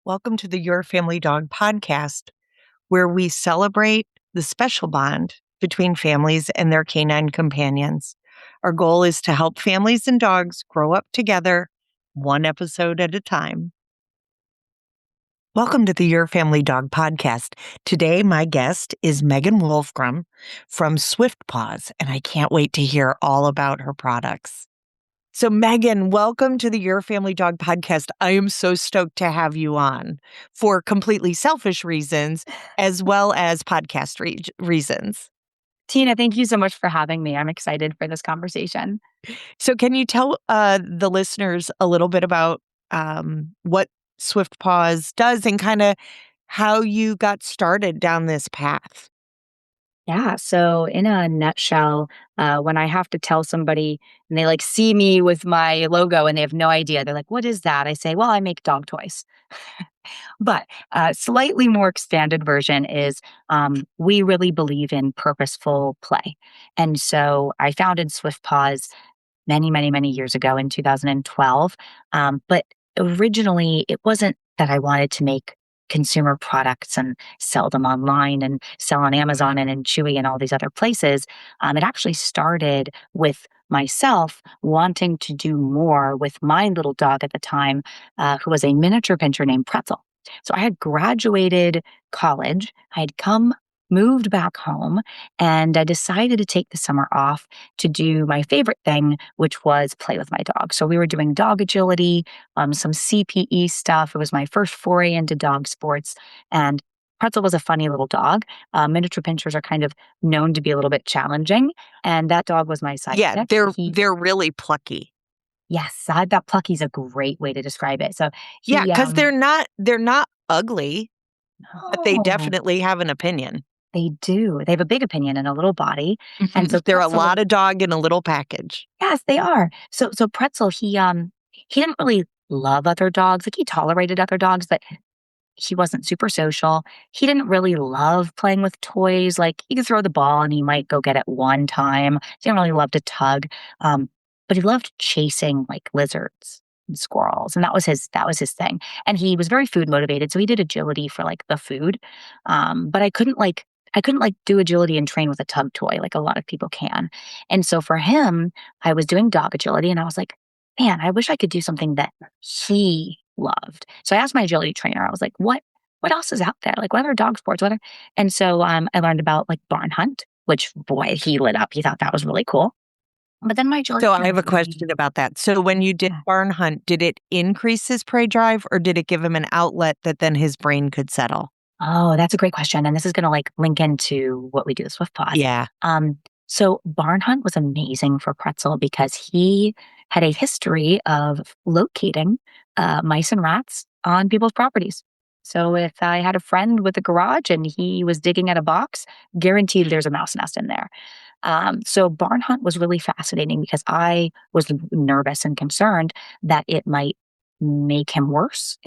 Welcome to the Your Family Dog podcast, where we celebrate the special bond between families and their canine companions. Our goal is to help families and dogs grow up together, one episode at a time. Welcome to the Your Family Dog podcast. Today, my guest is Meghan Wolfgram from SwiftPaws, and I can't wait to hear all about her products. So, Meghan, welcome to the Your Family Dog podcast. I am so stoked to have you on for completely selfish reasons as well as podcast reasons. Tina, thank you so much for having me. I'm excited for this conversation. So, can you tell the listeners a little bit about what SwiftPaws does and kind of how you got started down this path? Yeah. So, in a nutshell, when I have to tell somebody and they see me with my logo and they have no idea, they're like, "What is that?" I say, "Well, I make dog toys." But slightly more expanded version is we really believe in purposeful play. And so I founded SwiftPaws many, many, many years ago in 2012. But originally, it wasn't that I wanted to make consumer products and sell them online and sell on Amazon and in Chewy and all these other places. It actually started with myself wanting to do more with my little dog at the time, who was a miniature pincher named Pretzel. So I had graduated college. I had moved back home, and I decided to take the summer off to do my favorite thing, which was play with my dog. So we were doing dog agility, some CPE stuff. It was my first foray into dog sports, and Pretzel was a funny little dog. Miniature pinchers are kind of known to be a little bit challenging, and that dog was my sidekick. Yeah, they're really plucky. Yes, I thought plucky's a great way to describe it. So Yeah, because they're not ugly, but they definitely have an opinion. They do. They have a big opinion and a little body. And so they're a lot of dog in a little package. Yes, they are. So Pretzel, he didn't really love other dogs. He tolerated other dogs, but he wasn't super social. He didn't really love playing with toys. Like, he could throw the ball and he might go get it one time. He didn't really love to tug. But he loved chasing lizards and squirrels. And that was his thing. And he was very food motivated. So he did agility for the food. But I couldn't do agility and train with a tug toy like a lot of people can. And so for him, I was doing dog agility and I was like, man, I wish I could do something that he loved. So I asked my agility trainer, I was like, what else is out there? What other dog sports? And so I learned about barn hunt, which, boy, he lit up. He thought that was really cool. But then my agility. So I have a question about that. So when you did barn hunt, did it increase his prey drive or did it give him an outlet that then his brain could settle? Oh, that's a great question. And this is going to link into what we do with SwiftPaws. Yeah. So barn hunt was amazing for Pretzel because he had a history of locating mice and rats on people's properties. So if I had a friend with a garage and he was digging at a box, guaranteed there's a mouse nest in there. So barn hunt was really fascinating because I was nervous and concerned that it might make him worse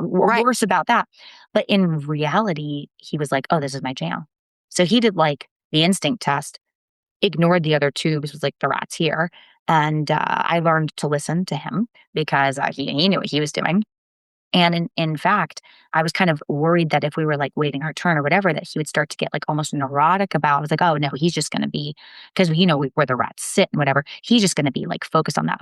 worse about that. But in reality, he was like, oh, this is my jam. So he did the instinct test, ignored the other tubes, was like, the rat's here. And I learned to listen to him because he knew what he was doing. And in fact, I was kind of worried that if we were waiting our turn or whatever, that he would start to get almost neurotic about. I was like, oh no, he's just going to be, because where the rats sit and whatever, he's just going to be focused on that.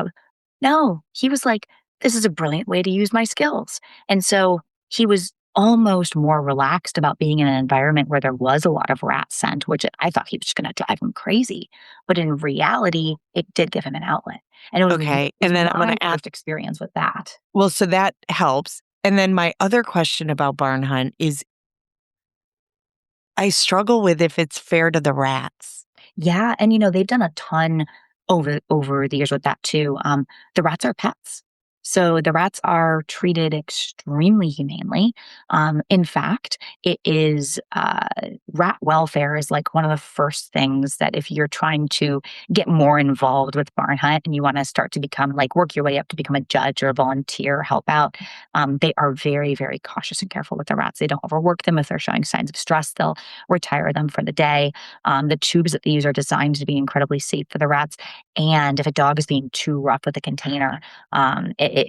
No, he was like, this is a brilliant way to use my skills. And so he was almost more relaxed about being in an environment where there was a lot of rat scent, which I thought he was just going to drive him crazy. But in reality, it did give him an outlet. And it was and then I'm going to ask experience with that. Well, so that helps. And then my other question about barn hunt is I struggle with if it's fair to the rats. Yeah. And they've done a ton over the years with that too. The rats are pets. So the rats are treated extremely humanely. In fact, it is rat welfare is one of the first things that if you're trying to get more involved with barn hunt and you want to start to become work your way up to become a judge or a volunteer, help out, they are very, very cautious and careful with the rats. They don't overwork them. If they're showing signs of stress, they'll retire them for the day. The tubes that they use are designed to be incredibly safe for the rats. And if a dog is being too rough with a container,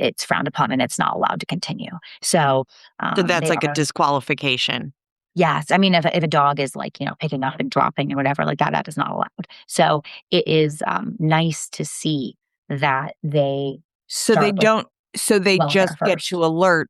it's frowned upon and it's not allowed to continue. So that's they like a are. disqualification. Yes. I mean, if a dog is like, picking up and dropping or whatever like that, that is not allowed. So it is nice to see that they So they start with don't, so they welfare just get first. to alert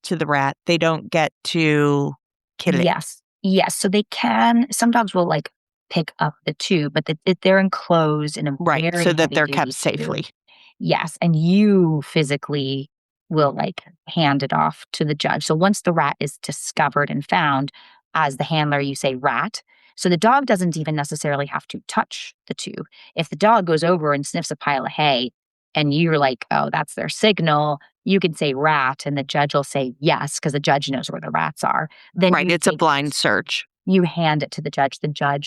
to the rat. They don't get to kid it. Yes. Yes. So they can, some dogs will like pick up the tube, but they're enclosed in a Right. very So that heavy they're duty kept safely. tube. Yes. And you physically will like hand it off to the judge. So once the rat is discovered and found, as the handler, you say rat. So the dog doesn't even necessarily have to touch the tube. If the dog goes over and sniffs a pile of hay and you're like, oh, that's their signal, you can say rat and the judge will say yes, because the judge knows where the rats are. Then Right. you It's a take blind search. you hand it to the judge,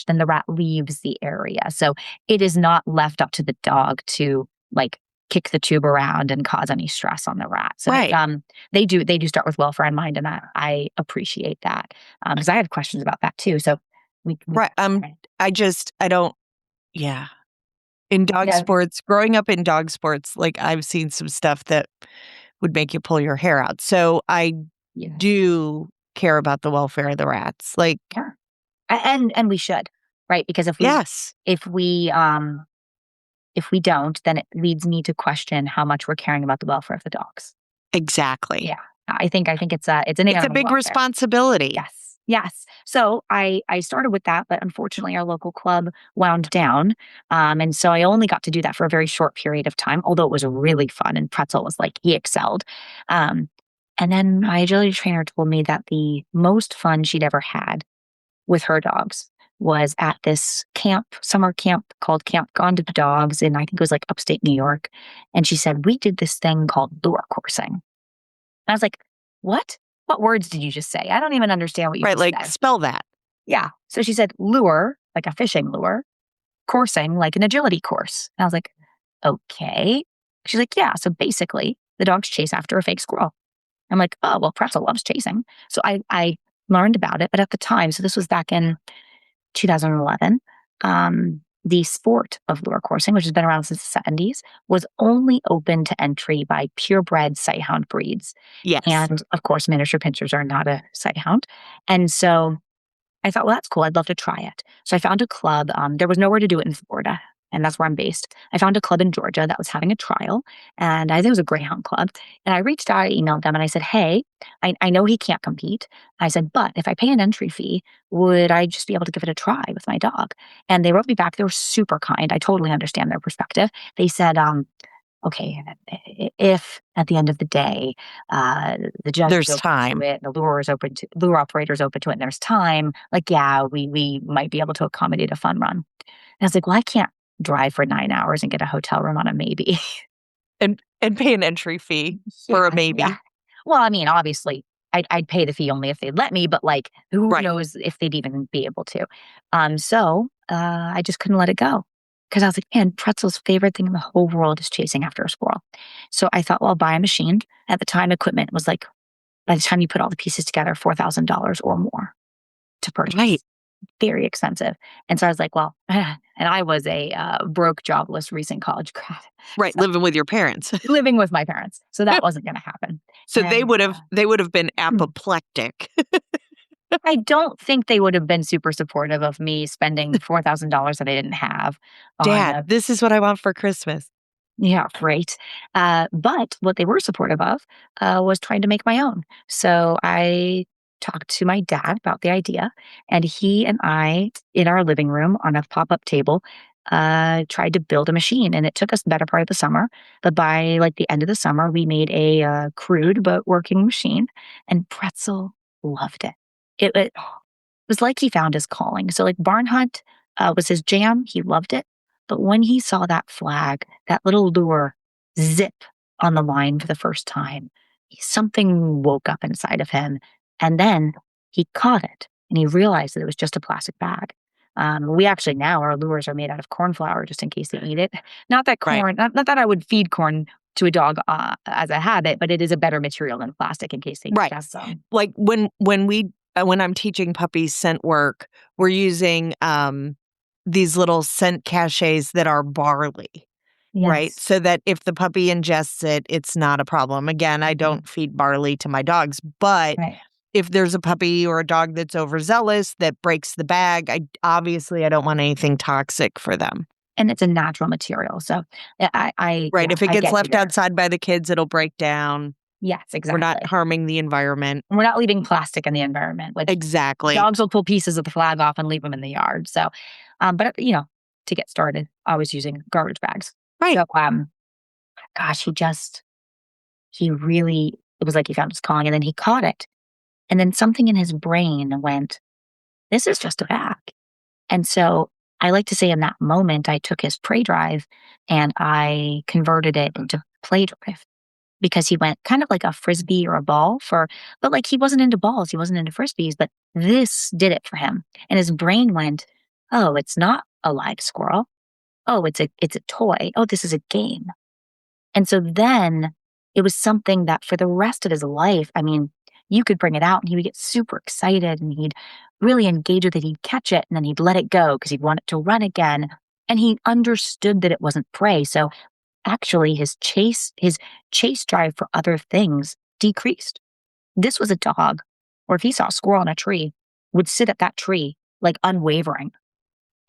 then the rat leaves the area. So it is not left up to the dog to like kick the tube around and cause any stress on the rat. So Right. they do start with welfare in mind, and I appreciate that because I had questions about that too. So we Right. I don't, yeah. In dog yeah, sports, growing up in dog sports, like I've seen some stuff that would make you pull your hair out. So I yeah, do care about the welfare of the rats. Like, yeah. And we should, right? Because yes, if we don't, then it leads me to question how much we're caring about the welfare of the dogs. exactly. Yeah. I think it's an It's a animal big welfare. responsibility. Yes. Yes. So I started with that, but unfortunately our local club wound down. And so I only got to do that for a very short period of time, although it was really fun and Pretzel was like, he excelled. Um, and then my agility trainer told me that the most fun she'd ever had with her dogs was at this summer camp called Camp Gone to the Dogs. And I think it was like upstate New York. And she said, we did this thing called lure coursing. And I was like, what? What words did you just say? I don't even understand what you Right. just Like, said. spell that. Yeah. So she said lure, like a fishing lure, coursing, like an agility course. And I was like, okay. She's like, yeah. So basically, the dogs chase after a fake squirrel. I'm like, oh, well, Pretzel loves chasing. So I learned about it. But at the time, so this was back in 2011, the sport of lure coursing, which has been around since the 70s, was only open to entry by purebred sighthound breeds. Yes. And of course, miniature pinchers are not a sighthound. And so I thought, well, that's cool. I'd love to try it. So I found a club. There was nowhere to do it in Florida, and that's where I'm based. I found a club in Georgia that was having a trial, and I think it was a Greyhound club. And I reached out, I emailed them, and I said, hey, I know he can't compete. I said, but if I pay an entry fee, would I just be able to give it a try with my dog? And they wrote me back. They were super kind. I totally understand their perspective. They said, okay, if at the end of the day, the judge There's is open time. to it, the lure operator is open to it, and there's time, like, yeah, we might be able to accommodate a fun run. And I was like, well, I can't drive for 9 hours and get a hotel room on a maybe. And pay an entry fee for a maybe. Yeah. Well, I mean, obviously, I'd pay the fee only if they'd let me, but like, who Right. knows if they'd even be able to? So I just couldn't let it go because I was like, man, Pretzel's favorite thing in the whole world is chasing after a squirrel. So I thought, well, I'll buy a machine. At the time, equipment was like, by the time you put all the pieces together, $4,000 or more to purchase. Right. Very expensive. And so I was like, well, and I was a broke, jobless, recent college grad. Right. So, Living with your parents. living with my parents. So that wasn't going to happen. So And, they would have been apoplectic. I don't think they would have been super supportive of me spending $4,000 that I didn't have on Dad, this is what I want for Christmas. yeah, right. But what they were supportive of was trying to make my own. So I talked to my dad about the idea, and he and I, in our living room on a pop-up table, tried to build a machine. And it took us the better part of the summer. But by like the end of the summer, we made a crude but working machine, and Pretzel loved it. It was like he found his calling. So like barn hunt was his jam. He loved it. But when he saw that flag, that little lure zip on the line for the first time, something woke up inside of him. And then he caught it and he realized that it was just a plastic bag. We actually now, our lures are made out of corn flour just in case they eat it. Not that Right. corn, not that I would feed corn to a dog as a habit, but it is a better material than plastic in case they Right. have some. Like when I'm teaching puppies scent work, we're using these little scent caches that are barley. right? Yes. So that if the puppy ingests it, it's not a problem. Again, I don't feed barley to my dogs, but Right. if there's a puppy or a dog that's overzealous that breaks the bag, I don't want anything toxic for them. And it's a natural material. So Right. yeah, If it I gets get you left there. outside by the kids, it'll break down. Yes, We're not exactly. harming the environment. We're not leaving plastic in the environment, which Exactly. dogs will pull pieces of the flag off and leave them in the yard. So, but to get started, always using garbage bags. Right. So, gosh, he really, it was like he found his calling and then he caught it. And then something in his brain went, this is just a bag. And so I like to say in that moment, I took his prey drive and I converted it into play drive because he went kind of like a frisbee or a ball but like he wasn't into balls, he wasn't into frisbees, but this did it for him. And his brain went, oh, it's not a live squirrel. Oh, it's a toy. Oh, this is a game. And so then it was something that for the rest of his life, I mean, you could bring it out and he would get super excited and he'd really engage with it. He'd catch it and then he'd let it go because he'd want it to run again. And he understood that it wasn't prey. So actually his chase drive for other things decreased. This was a dog, or if he saw a squirrel in a tree, would sit at that tree like unwavering.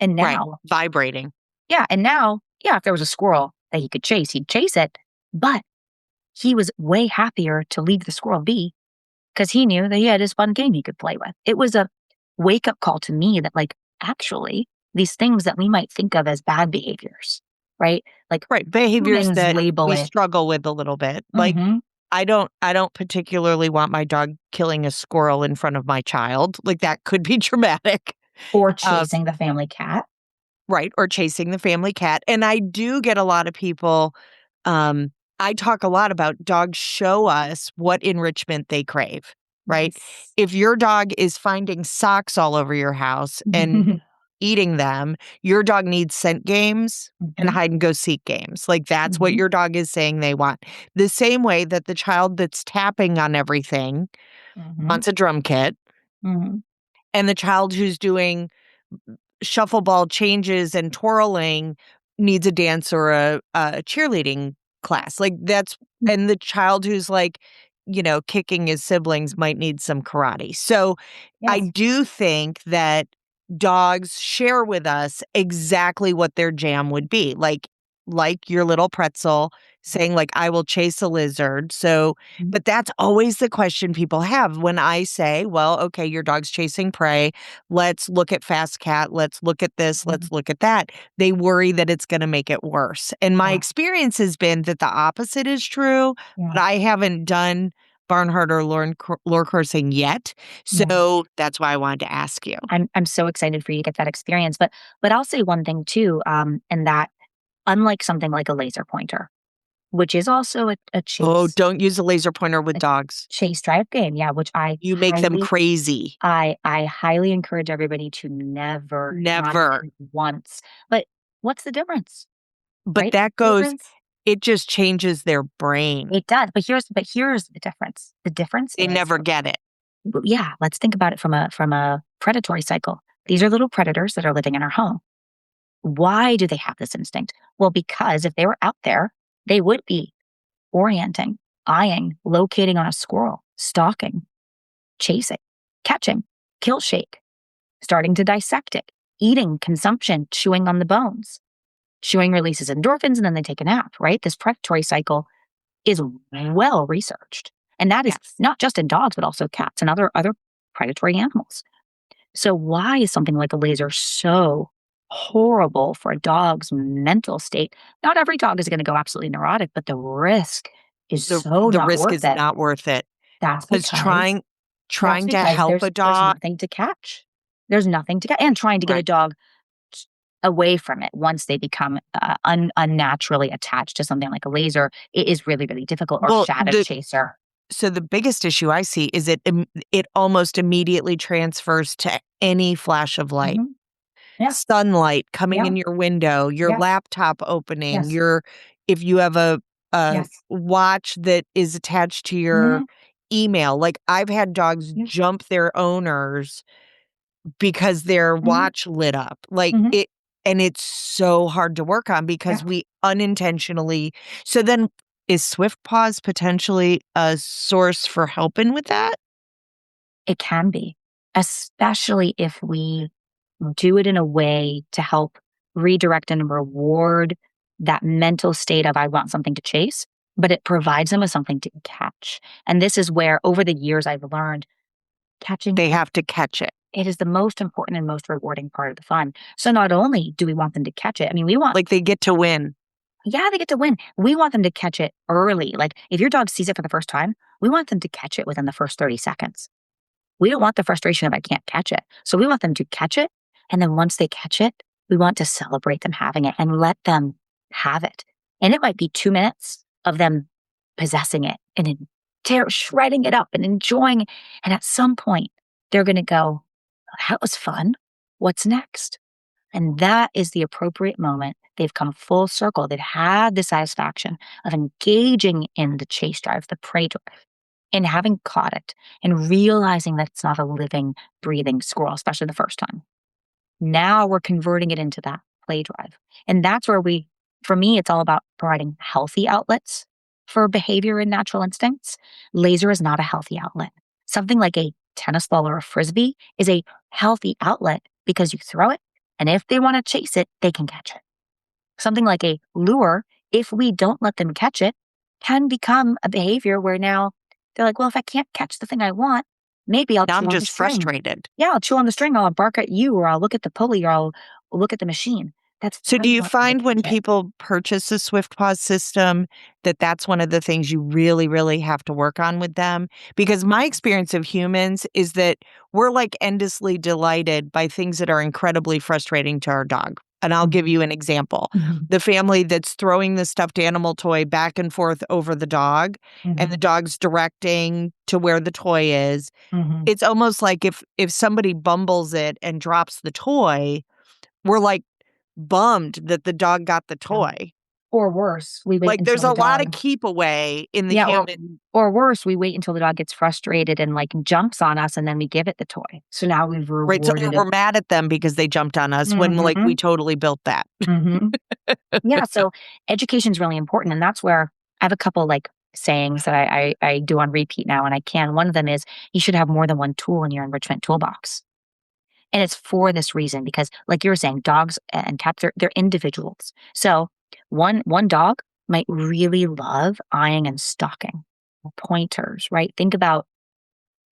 And Right. now, Vibrating. yeah, if there was a squirrel that he could chase, he'd chase it. But he was way happier to leave the squirrel be because he knew that he had his fun game he could play with. It was a wake up call to me that, like, actually, these things that we might think of as bad behaviors, right? Like, Right. Behaviors humans that label we it. struggle with a little bit. Like, Hmm. I don't particularly want my dog killing a squirrel in front of my child. Like, that could be traumatic. Or Uh, chasing the family cat. right. Or chasing the family cat. And I do get a lot of people, um, I talk a lot about dogs show us what enrichment they crave, right? Yes. If your dog is finding socks all over your house and Mhm. eating them, your dog needs scent games and hide and go seek games. Like, that's what Mhm. your dog is saying they want. The same way that the child that's tapping on everything Mhm. wants a drum kit, Mhm. and the child who's doing shuffle ball changes and twirling needs a dance or a cheerleading class. Like, that's, and the child who's like, kicking his siblings might need some karate. So I Yes. do think that dogs share with us exactly what their jam would be. Like your little pretzel saying, like, I will chase a lizard. So, Mhm. but that's always the question people have when I say, well, okay, your dog's chasing prey. Let's look at fast cat. Let's look at this. Mhm. Let's look at that. They worry that it's going to make it worse. And my Yeah. experience has been that the opposite is true, Yeah. but I haven't done Barnhart or lure coursing yet. Yeah. So that's why I wanted to ask you. I'm so excited for you to get that experience. But I'll say one thing too, and that unlike something like a laser pointer, which is also a Oh, chase don't use a laser pointer with a dogs. chase drive game, yeah, which You make them crazy. I highly encourage everybody to never, not Never. even once. But what's the difference, But right? that The goes, difference it just changes their brain. it does. But here's the difference. The difference They is, never get it. yeah, let's think about it from a predatory cycle. These are little predators that are living in our home. Why do they have this instinct? Well, because if they were out there, they would be orienting, eyeing, locating on a squirrel, stalking, chasing, catching, kill shake, starting to dissect it, eating, consumption, chewing on the bones. Chewing releases endorphins and then they take a nap, right? This predatory cycle is well researched. And that is Yes. not just in dogs, but also cats and other predatory animals. So why is something like a laser so horrible for a dog's mental state? Not every dog is going to go absolutely neurotic, but the risk is The so the not risk worth is it. not worth it. That's Because because that's trying to because help there's a there's dog. nothing to catch. There's nothing to catch, and trying to get a Right. dog away from it once they become unnaturally attached to something like a laser, it is really, really difficult. Or Well, shadow chaser. so the biggest issue I see is it almost immediately transfers to any flash of light. Hmm. Yeah. Sunlight coming Yeah. in your window, your Yes. laptop opening, Yes. if you have a Yes. watch that is attached to your Hmm. email. Like, I've had dogs Yeah. jump their owners because their Hmm. watch lit up. Like, Hmm. And it's so hard to work on because we unintentionally. So then is SwiftPaws potentially a source for helping with that? It can be, especially if we do it in a way to help redirect and reward that mental state of I want something to chase, but it provides them with something to catch. And this is where over the years I've learned catching They have to catch it. it is the most important and most rewarding part of the fun. So not only do we want them to catch it, I mean, we want Like they get to win. yeah, they get to win. We want them to catch it early. Like if your dog sees it for the first time, we want them to catch it within the first 30 seconds. We don't want the frustration of I can't catch it. So we want them to catch it. And then once they catch it, we want to celebrate them having it and let them have it. And it might be 2 minutes of them possessing it and shredding it up and enjoying. And at some point, they're going to go, that was fun. What's next? And that is the appropriate moment. They've come full circle. They've had the satisfaction of engaging in the chase drive, the prey drive, and having caught it and realizing that it's not a living, breathing squirrel, especially the first time. Now we're converting it into that play drive. And that's where for me, it's all about providing healthy outlets for behavior and natural instincts. Laser is not a healthy outlet. Something like a tennis ball or a frisbee is a healthy outlet because you throw it, and if they want to chase it, they can catch it. Something like a lure, if we don't let them catch it, can become a behavior where now they're like, well, if I can't catch the thing I want, maybe I'll chew on the just string. frustrated. Yeah, I'll chew on the string. I'll bark at you, or I'll look at the pulley, or I'll look at the machine. So do you find when people purchase a SwiftPaws system that that's one of the things you really, really have to work on with them? Because my experience of humans is that we're like endlessly delighted by things that are incredibly frustrating to our dog. And I'll give you an example. The family that's throwing the stuffed animal toy back and forth over the dog, and the dog's directing to where the toy is. It's almost like if somebody bumbles it and drops the toy, we're like bummed that the dog got the toy. Or worse, we wait Like until there's the a lot of dog keep away in the human. or worse, we wait until the dog gets frustrated and like jumps on us, and then we give it the toy. So now we've Right, so rewarded we're it. mad at them because they jumped on us when like we totally built that. Yeah, so education is really important, and that's where I have a couple like sayings that I do on repeat now, and I can. One of them is you should have more than one tool in your enrichment toolbox. And it's for this reason, because like you were saying, dogs and cats, they're individuals. So one dog might really love eyeing and stalking pointers, right? Think about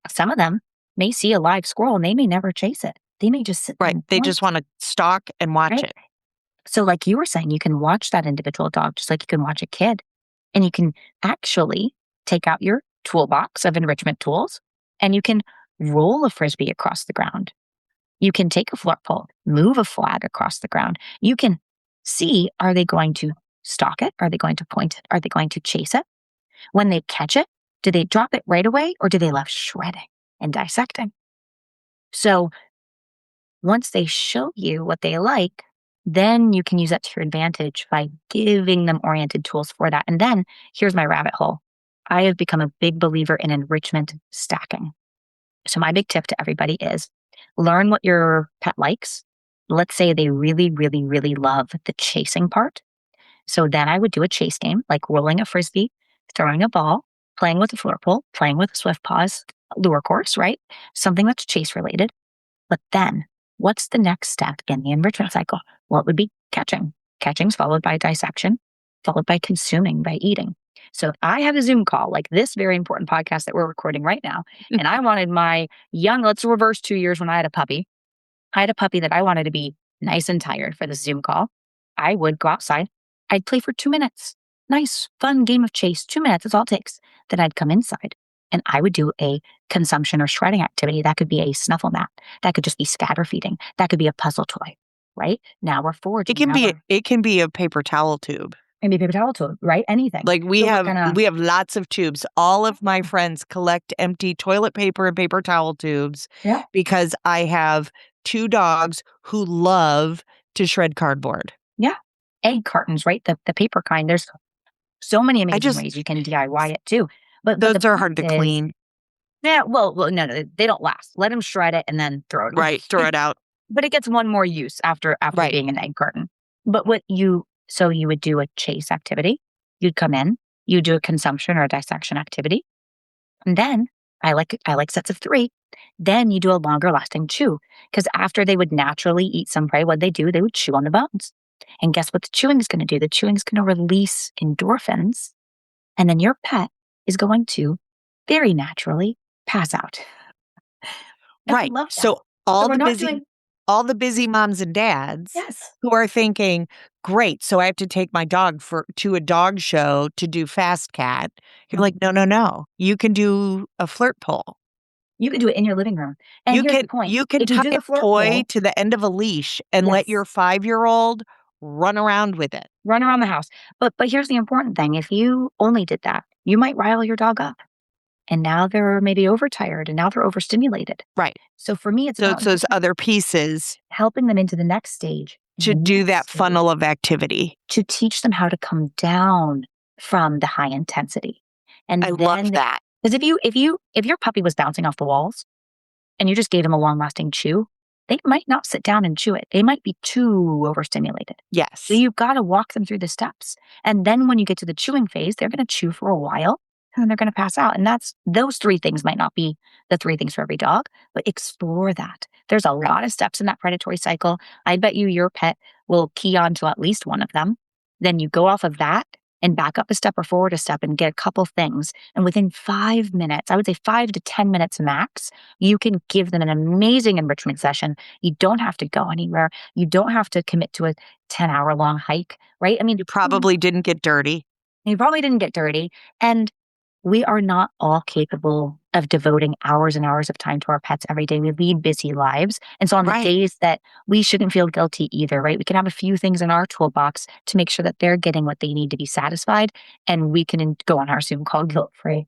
some of them may see a live squirrel and they may never chase it. They may just sit there Right, and they point, just want to stalk and watch right? it. So like you were saying, you can watch that individual dog just like you can watch a kid. And you can actually take out your toolbox of enrichment tools and you can roll a frisbee across the ground. You can take a floor pole, move a flag across the ground. You can see, are they going to stalk it? Are they going to point it? Are they going to chase it? When they catch it, do they drop it right away or do they love shredding and dissecting? So once they show you what they like, then you can use that to your advantage by giving them oriented tools for that. And then here's my rabbit hole. I have become a big believer in enrichment stacking. So my big tip to everybody is learn what your pet likes. Let's say they really, really, really love the chasing part. So then I would do a chase game, like rolling a frisbee, throwing a ball, playing with a floor pole, playing with a SwiftPaws lure course, right? Something that's chase related. But then what's the next step in the enrichment cycle? Well, it would be catching. Catching's followed by dissection, followed by consuming, by eating. So if I have a Zoom call, like this very important podcast that we're recording right now, and I wanted my let's reverse 2 years when I had a puppy. I had a puppy that I wanted to be nice and tired for the Zoom call. I would go outside. I'd play for 2 minutes. Nice, fun game of chase. 2 minutes is all it takes. Then I'd come inside and I would do a consumption or shredding activity. That could be a snuffle mat. That could just be scatter feeding. That could be a puzzle toy, right? Now we're foraging. It can be a paper towel tube. Maybe a paper towel tube, right? Anything. Like we have lots of tubes. All of my friends collect empty toilet paper and paper towel tubes because I have 2 dogs who love to shred cardboard. Yeah. Egg cartons, right? The paper kind. There's so many amazing ways you can DIY it too. But those are hard to clean. Yeah, well, no, they don't last. Let them shred it and then throw it away. Right, throw it out. but it gets one more use after Right. being an egg carton. But so you would do a chase activity. You'd come in, you do a consumption or a dissection activity. And then I like sets of 3. Then you do a longer lasting chew. Because after they would naturally eat some prey, what they do, they would chew on the bones. And guess what the chewing is going to do? The chewing is going to release endorphins. And then your pet is going to very naturally pass out. And I Right. love that. So So we're not doing, all the busy moms and dads yes. who are thinking, great, so I have to take my dog to a dog show to do fast cat. You're like, no, no, no. You can do a flirt pole. You can do it in your living room. And here's the point. You can If you tie do a the flirt toy pole, to the end of a leash and let yes, your 5-year-old run around with it. run around the house. But here's the important thing. If you only did that, you might rile your dog up. And now they're maybe overtired and now they're overstimulated. Right. So for me, it's So about it's those other pieces helping them into the next stage, to the do next that stage, funnel of activity. to teach them how to come down from the high intensity. And I love then, that. because if your puppy was bouncing off the walls and you just gave them a long lasting chew, they might not sit down and chew it. They might be too overstimulated. Yes. So you've got to walk them through the steps. And then when you get to the chewing phase, they're going to chew for a while and then they're going to pass out. And those 3 things might not be the 3 things for every dog, but explore that. There's a lot of steps in that predatory cycle. I bet you your pet will key on to at least one of them. Then you go off of that and back up a step or forward a step and get a couple things. And within 5 minutes, I would say 5 to 10 minutes max, you can give them an amazing enrichment session. You don't have to go anywhere. You don't have to commit to a 10-hour long hike, right? I mean, You probably didn't get dirty. you probably didn't get dirty. And we are not all capable of devoting hours and hours of time to our pets every day. We lead busy lives. And so on the Right. days that we shouldn't feel guilty either, right? We can have a few things in our toolbox to make sure that they're getting what they need to be satisfied. And we can go on our Zoom call guilt free.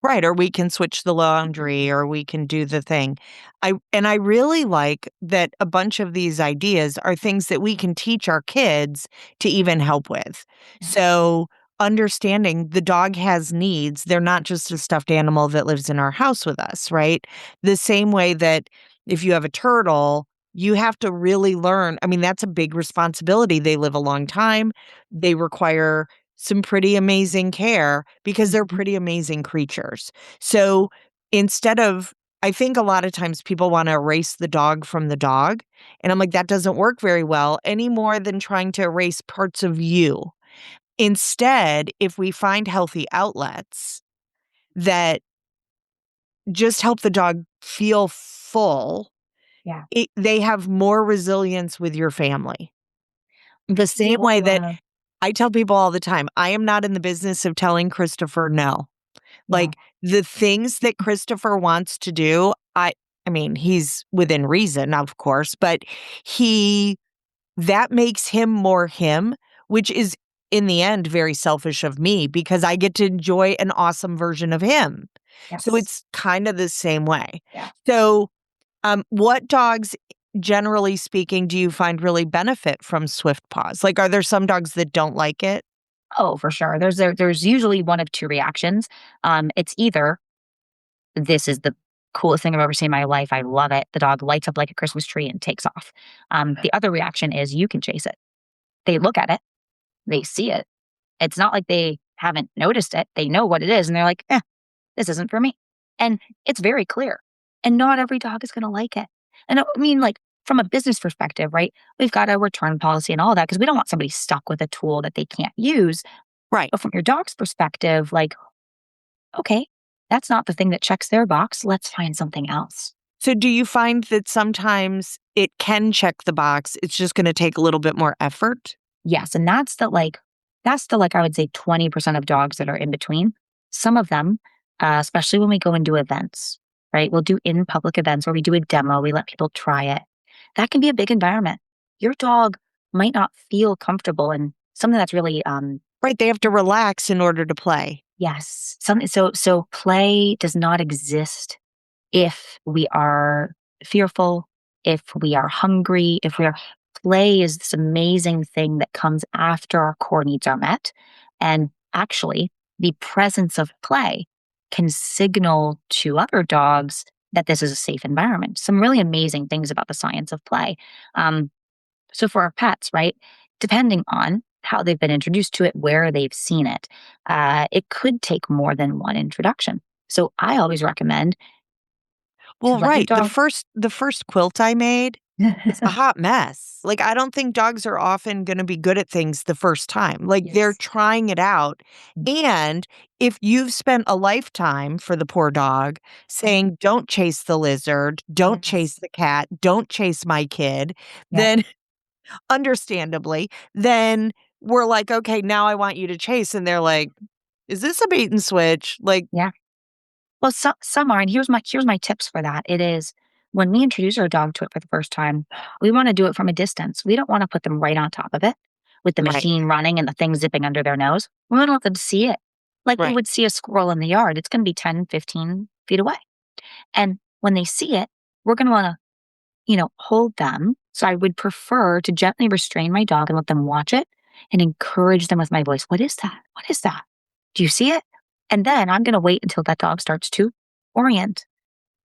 Right, or we can switch the laundry or we can do the thing. I really like that a bunch of these ideas are things that we can teach our kids to even help with. Yeah. So, understanding the dog has needs, they're not just a stuffed animal that lives in our house with us, right? The same way that if you have a turtle, you have to really learn. I mean, that's a big responsibility. They live a long time. They require some pretty amazing care because they're pretty amazing creatures. So instead of, I think a lot of times people want to erase the dog from the dog. And I'm like, that doesn't work very well any more than trying to erase parts of you. Instead, if we find healthy outlets that just help the dog feel full, Yeah. they have more resilience with your family. The same People, way that I tell people all the time, I am not in the business of telling Christopher no. yeah. Like, the things that Christopher wants to do, I mean, he's within reason, of course, but that makes him more him, which is in the end very selfish of me because I get to enjoy an awesome version of him. So Yes. it's kind of the same way. Yeah. So, what dogs, generally speaking, do you find really benefit from SwiftPaws? Like, are there some dogs that don't like it? Oh, for sure. There's usually one of 2 reactions. It's either this is the coolest thing I've ever seen in my life. I love it. The dog lights up like a Christmas tree and takes off. The other reaction is you can chase it. They look at it, they see it. It's not like they haven't noticed it. They know what it is and they're like, this isn't for me. And it's very clear. And not every dog is going to like it. And I mean, like, from a business perspective, right? We've got a return policy and all that because we don't want somebody stuck with a tool that they can't use. Right. But from your dog's perspective, like, okay, that's not the thing that checks their box. Let's find something else. So do you find that sometimes it can check the box, it's just gonna take a little bit more effort? Yes. And that's the, I would say 20% of dogs that are in between. Some of them, especially when we go and do events, right? We'll do in public events where we do a demo, we let people try it. That can be a big environment. Your dog might not feel comfortable in something that's really, Right, they have to relax in order to play. yes, something. So play does not exist if we are fearful, if we are hungry, if we are, play is this amazing thing that comes after our core needs are met. And actually, the presence of play can signal to other dogs that this is a safe environment. Some really amazing things about the science of play. So for our pets, right, depending on how they've been introduced to it, where they've seen it, it could take more than one introduction. So I always recommend to Well, let your right. dog. The first quilt I made, it's a hot mess. Like, I don't think dogs are often gonna be good at things the first time. Like, they're Yes. trying it out, and if you've spent a lifetime for the poor dog saying, "Don't chase the lizard, don't chase Yes. the cat, don't chase my kid," Yep. then understandably, then we're like, "Okay, now I want you to chase," and they're like, "Is this a bait and switch?" Like, Yeah. Well, some are, and here's my tips for that. It is when we introduce our dog to it for the first time, we want to do it from a distance. We don't want to put them right on top of it with the right, machine running and the thing zipping under their nose. We want to let them see it like they right. would see a squirrel in the yard. It's going to be 10, 15 feet away. And when they see it, we're going to want to, hold them. So I would prefer to gently restrain my dog and let them watch it and encourage them with my voice. What is that? What is that? Do you see it? And then I'm going to wait until that dog starts to orient.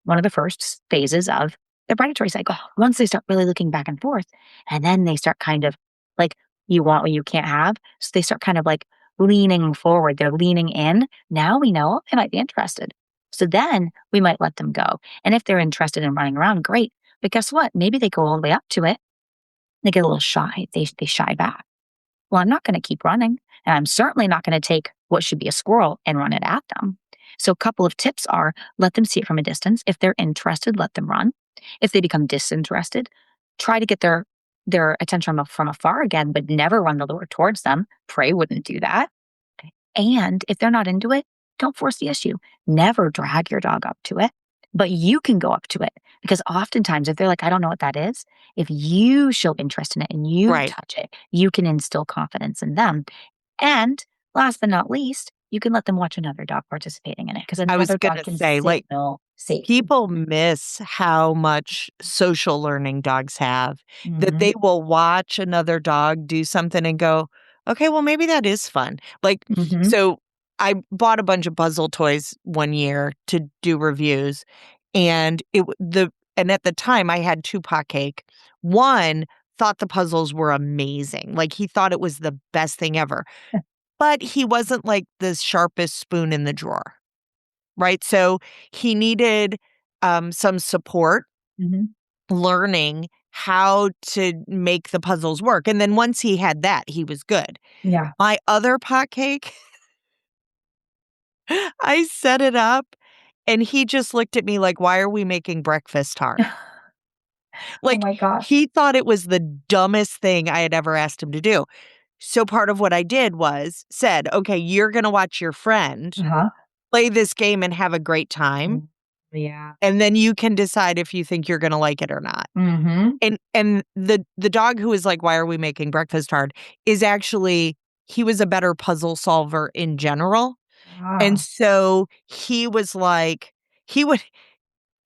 One of the first phases of the predatory cycle. Once they start really looking back and forth, and then they start kind of like, you want what you can't have. So they start kind of like leaning forward. They're leaning in. Now we know they might be interested. So then we might let them go. And if they're interested in running around, great. But guess what? Maybe they go all the way up to it. They get a little shy. They shy back. Well, I'm not going to keep running. And I'm certainly not going to take what should be a squirrel and run it at them. So, a couple of tips are let them see it from a distance. If they're interested, let them run. If they become disinterested, try to get their attention from afar again, but never run the lure towards them. Prey wouldn't do that. And if they're not into it, don't force the issue. Never drag your dog up to it, but you can go up to it because oftentimes if they're like, I don't know what that is, if you show interest in it and you Right. touch it, you can instill confidence in them. And last but not least, you can let them watch another dog participating in it because I was another dog gonna can say, like, signal safety. people miss how much social learning dogs have, that Hmm. they will watch another dog do something and go, "Okay, well, maybe that is fun." Like, Hmm. so I bought a bunch of puzzle toys one year to do reviews, and and at the time, I had 2 pot cake. One thought the puzzles were amazing, like, he thought it was the best thing ever, but he wasn't, like, the sharpest spoon in the drawer. Right? So he needed, some support Hmm. learning how to make the puzzles work, and then once he had that, he was good. Yeah. My other pot cake, I set it up, and he just looked at me like, "Why are we making breakfast hard?" Oh Like, my gosh. he thought it was the dumbest thing I had ever asked him to do. So part of what I did was said, "Okay, you're gonna watch your friend Uh-huh. play this game and have a great time, Mm. Yeah. and then you can decide if you think you're gonna like it or not." Hmm. And the dog who is like, "Why are we making breakfast hard?" is actually he was a better puzzle solver in general, and Wow. so he was like he would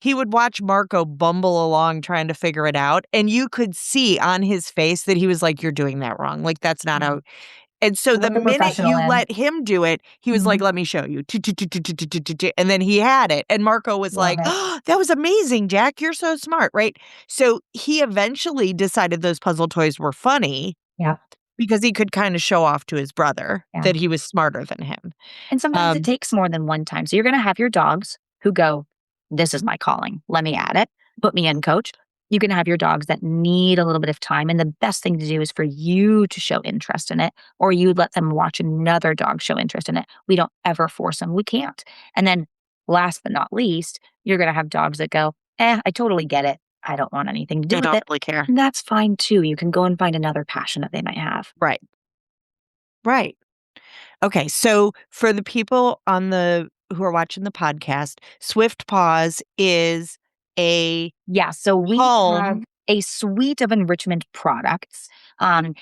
he would watch Marco bumble along trying to figure it out, and you could see on his face that he was like, "You're doing that wrong, like, that's not Yeah. how." And so the Let the minute professional you in. let him do it, he was like, Mhm. "Let me show you." Tu, tu, tu, tu, tu, tu, tu, tu, tu, and then he had it, and Marco was Love like, it. "Oh, that was amazing, Jack, you're so smart," right? So he eventually decided those puzzle toys were funny Yeah. because he could kinda show off to his brother Yeah. that he was smarter than him. And sometimes it Um, takes more than one time. So you're going to have your dogs who go, this is my calling. Let me at it. Put me in, coach. You can have your dogs that need a little bit of time. And the best thing to do is for you to show interest in it, or you let them watch another dog show interest in it. We don't ever force them. We can't. And then last but not least, you're going to have dogs that go, I totally get it. I don't want anything to do I with don't it. really care. And that's fine too. You can go and find another passion that they might have. Right, right. Okay, so for the people on the who are watching the podcast, Swift Paws is a Yeah, so we have home. a suite of enrichment products. And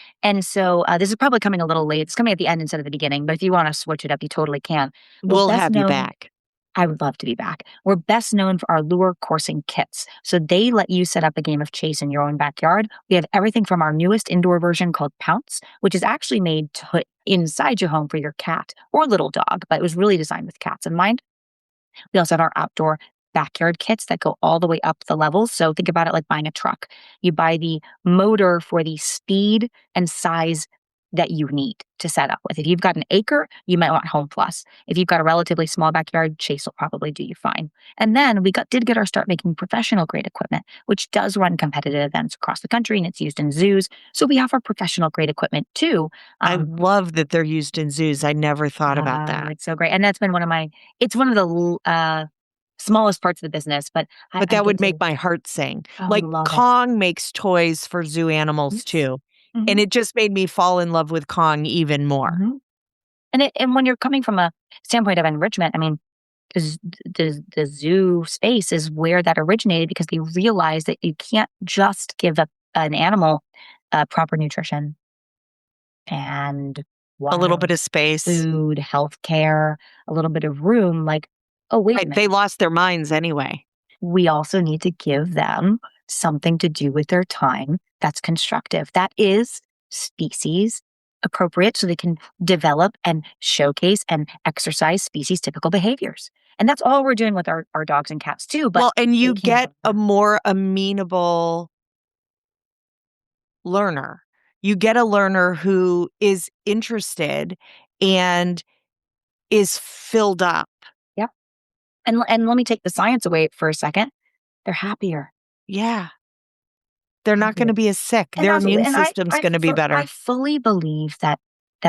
so this is probably coming a little late. It's coming at the end instead of the beginning, but if you want to switch it up, you totally can. We're We'll best have you known, back. I would love to be back. We're best known for our lure coursing kits. So they let you set up a game of chase in your own backyard. We have everything from our newest indoor version called Pounce, which is actually made to put inside your home for your cat or little dog, but it was really designed with cats in mind. We also have our outdoor backyard kits that go all the way up the levels. So think about it like buying a truck. You buy the motor for the speed and size that you need to set up with. If you've got an acre, you might want Home Plus. If you've got a relatively small backyard, Chase will probably do you fine. And then we did get our start making professional grade equipment, which does run competitive events across the country and it's used in zoos. So we offer professional grade equipment too. I love that they're used in zoos. I never thought about that. It's so great. And that's been it's one of the smallest parts of the business, but But that would make my heart sing. Like love it. Kong makes toys for zoo animals Yes. too. Mhm. And it just made me fall in love with Kong even more. Mhm. And when you're coming from a standpoint of enrichment, I mean, the zoo space is where that originated because they realized that you can't just give an animal proper nutrition and A little water, bit of space. food, healthcare, a little bit of room. Like, oh, wait a Right, minute. they lost their minds anyway. We also need to give them something to do with their time that's constructive. That is species appropriate so they can develop and showcase and exercise species typical behaviors. And that's all we're doing with our dogs and cats too. But Well, and you they can't get help a that. more amenable learner. You get a learner who is interested and is filled up. Yep. And let me take the science away for a second. They're happier. Yeah. They're not going to be as sick. And Their absolutely. immune And system's going to be I better. fully believe that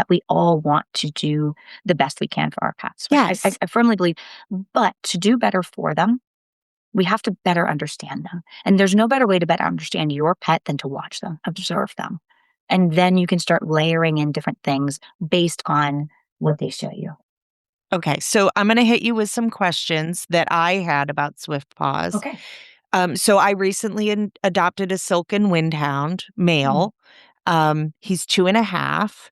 we all want to do the best we can for our pets. Right? Yes. I firmly believe. But to do better for them, we have to better understand them. And there's no better way to better understand your pet than to watch them, observe them. And then you can start layering in different things based on what they show you. Okay, so I'm going to hit you with some questions that I had about SwiftPaws. Okay. So I recently adopted a Silken Windhound male. He's 2.5.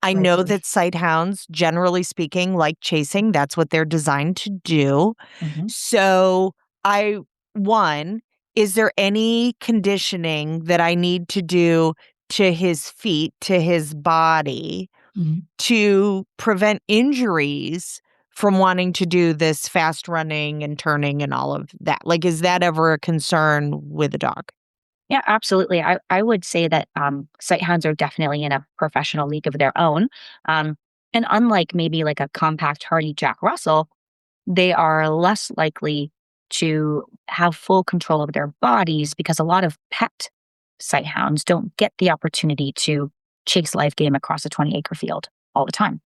I know Right. that sighthounds, generally speaking, like chasing. That's what they're designed to do. Mhm. So one, is there any conditioning that I need to do to his feet, to his body, Mhm. to prevent injuries from wanting to do this fast running and turning and all of that? Like, is that ever a concern with a dog? Yeah, absolutely. I would say that sighthounds are definitely in a professional league of their own. Um, and unlike maybe like a compact, hardy Jack Russell, they are less likely to have full control of their bodies because a lot of pet sighthounds don't get the opportunity to chase live game across a 20-acre field all the time,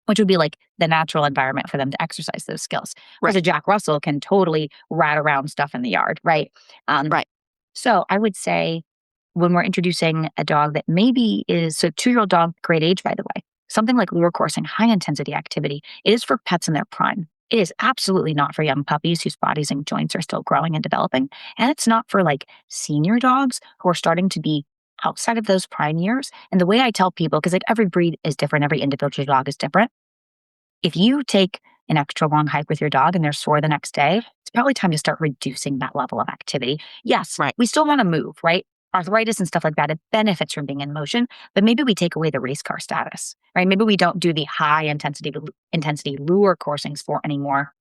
which would be like the natural environment for them to exercise those skills. Whereas a Jack Russell can totally rat around stuff in the yard, right? Right. So I would say when we're introducing a dog that maybe is so 2-year-old dog, great age, by the way, something like lure coursing, high intensity activity, it is for pets in their prime. It is absolutely not for young puppies whose bodies and joints are still growing and developing. And it's not for like senior dogs who are starting to be outside of those prime years. And the way I tell people, because like every breed is different, every individual dog is different. If you take an extra long hike with your dog and they're sore the next day, it's probably time to start reducing that level of activity. Yes, Right. we still want to move, right? Arthritis and stuff like that, it benefits from being in motion, but maybe we take away the race car status, right? Maybe we don't do the high intensity lure coursing sport anymore.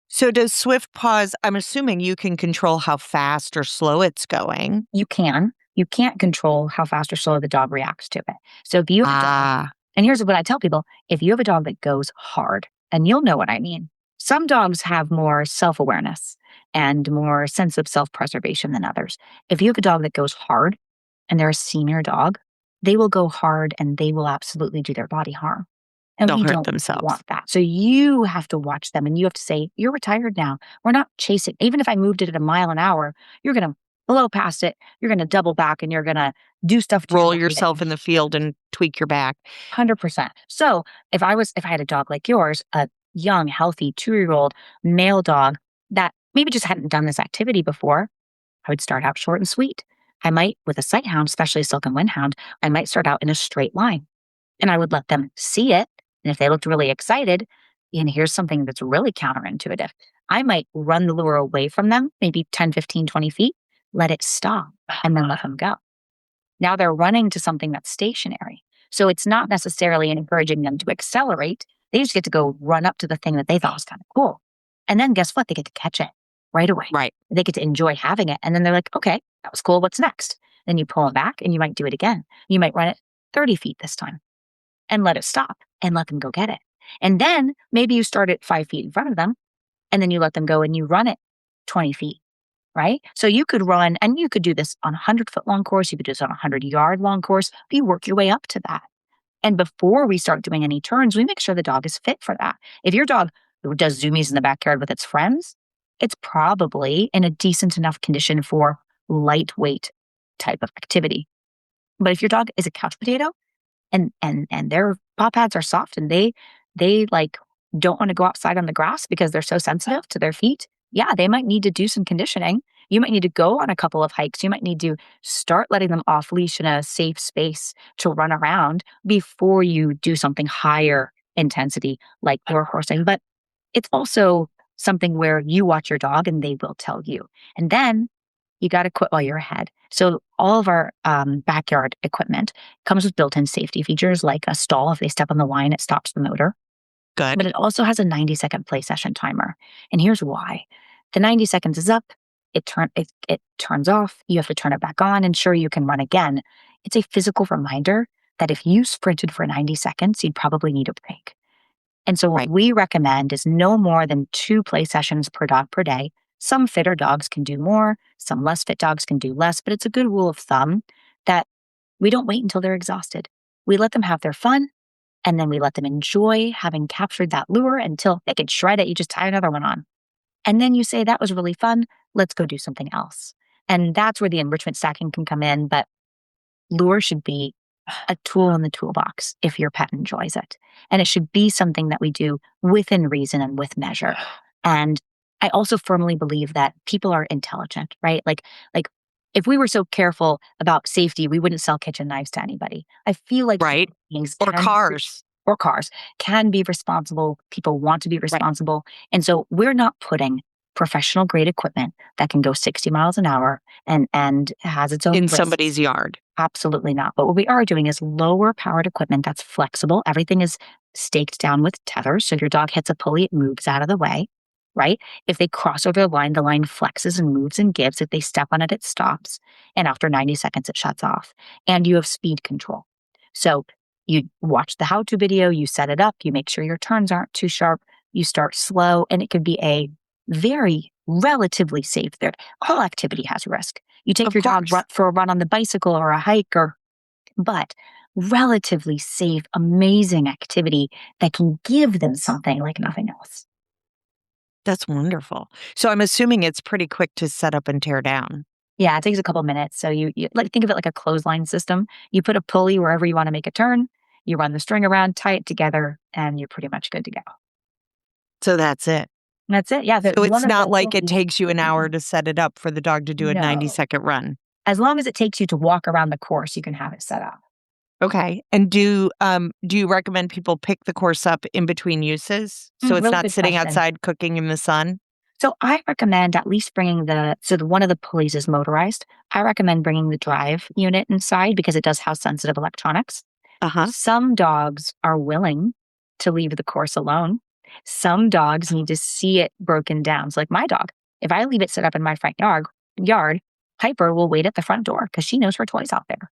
So does SwiftPaws, I'm assuming you can control how fast or slow it's going. You can't control how fast or slow the dog reacts to it. So if you have a dog, and here's what I tell people, if you have a dog that goes hard, and you'll know what I mean. Some dogs have more self-awareness and more sense of self-preservation than others. If you have a dog that goes hard and they're a senior dog, they will go hard and they will absolutely do their body harm. And They'll we hurt don't themselves. want that. So you have to watch them and you have to say, you're retired now. We're not chasing. Even if I moved it at a mile an hour, you're going to blow past it. You're going to double back and you're going to do stuff to your Roll body that yourself you in the field and tweak your back. 100%. So if I had a dog like yours, a young, healthy 2-year-old male dog that maybe just hadn't done this activity before, I would start out short and sweet. I might, with a sight hound, especially a silken windhound, I might start out in a straight line and I would let them see it. And if they looked really excited, and here's something that's really counterintuitive, I might run the lure away from them, maybe 10, 15, 20 feet, let it stop, and then let them go. Now they're running to something that's stationary. So it's not necessarily encouraging them to accelerate. They just get to go run up to the thing that they thought was kind of cool. And then guess what? They get to catch it. right away. Right. They get to enjoy having it. And then they're like, okay, that was cool. What's next? Then you pull them back and you might do it again. You might run it 30 feet this time and let it stop and let them go get it. And then maybe you start at 5 feet in front of them and then you let them go and you run it 20 feet, right? So you could run, and you could do this on a 100-foot long course. You could do this on a 100-yard long course. But you work your way up to that. And before we start doing any turns, we make sure the dog is fit for that. If your dog does zoomies in the backyard with its friends, it's probably in a decent enough condition for lightweight type of activity. But if your dog is a couch potato and their paw pads are soft and they like don't want to go outside on the grass because they're so sensitive to their feet, yeah, they might need to do some conditioning. You might need to go on a couple of hikes. You might need to start letting them off leash in a safe space to run around before you do something higher intensity like your horsing. But it's also something where you watch your dog and they will tell you. And then you got to quit while you're ahead. So all of our backyard equipment comes with built-in safety features like a stall. If they step on the line, it stops the motor. Good. But it also has a 90-second play session timer. And here's why. The 90 seconds is up. It turns off. You have to turn it back on. And sure, you can run again. It's a physical reminder that if you sprinted for 90 seconds, you'd probably need a break. And so what we recommend is no more than 2 play sessions per dog per day. Some fitter dogs can do more. Some less fit dogs can do less. But it's a good rule of thumb that we don't wait until they're exhausted. We let them have their fun. And then we let them enjoy having captured that lure until they can shred it. You just tie another one on. And then you say, that was really fun. Let's go do something else. And that's where the enrichment stacking can come in. But lure should be a tool in the toolbox if your pet enjoys it. And it should be something that we do within reason and with measure. And I also firmly believe that people are intelligent, right? Like if we were so careful about safety, we wouldn't sell kitchen knives to anybody. I feel like right. Or cars can be responsible. People want to be responsible. Right. And so we're not putting professional grade equipment that can go 60 miles an hour and has its own in risks. Somebody's yard. Absolutely not. But what we are doing is lower powered equipment that's flexible. Everything is staked down with tethers. So if your dog hits a pulley, it moves out of the way, right? If they cross over the line flexes and moves and gives. If they step on it, it stops. And after 90 seconds, it shuts off. And you have speed control. So you watch the how-to video, you set it up, you make sure your turns aren't too sharp, you start slow, and it could be a very relatively safe. All activity has risk. You take your dog for a run on the bicycle or a hike, but relatively safe, amazing activity that can give them something like nothing else. That's wonderful. So I'm assuming it's pretty quick to set up and tear down. Yeah, it takes a couple minutes. So you think of it like a clothesline system. You put a pulley wherever you want to make a turn, you run the string around, tie it together, and you're pretty much good to go. So that's it. That's it. Yeah. So it's not like it takes you an hour to set it up for the dog to do a 90-second run. As long as it takes you to walk around the course, you can have it set up. Okay. And do you recommend people pick the course up in between uses? So it's not sitting outside cooking in the sun? So I recommend at least bringing one of the pulleys is motorized. I recommend bringing the drive unit inside because it does house sensitive electronics. Some dogs are willing to leave the course alone. Some dogs need to see it broken down. So like my dog, if I leave it set up in my front yard, Piper will wait at the front door because she knows her toy's out there.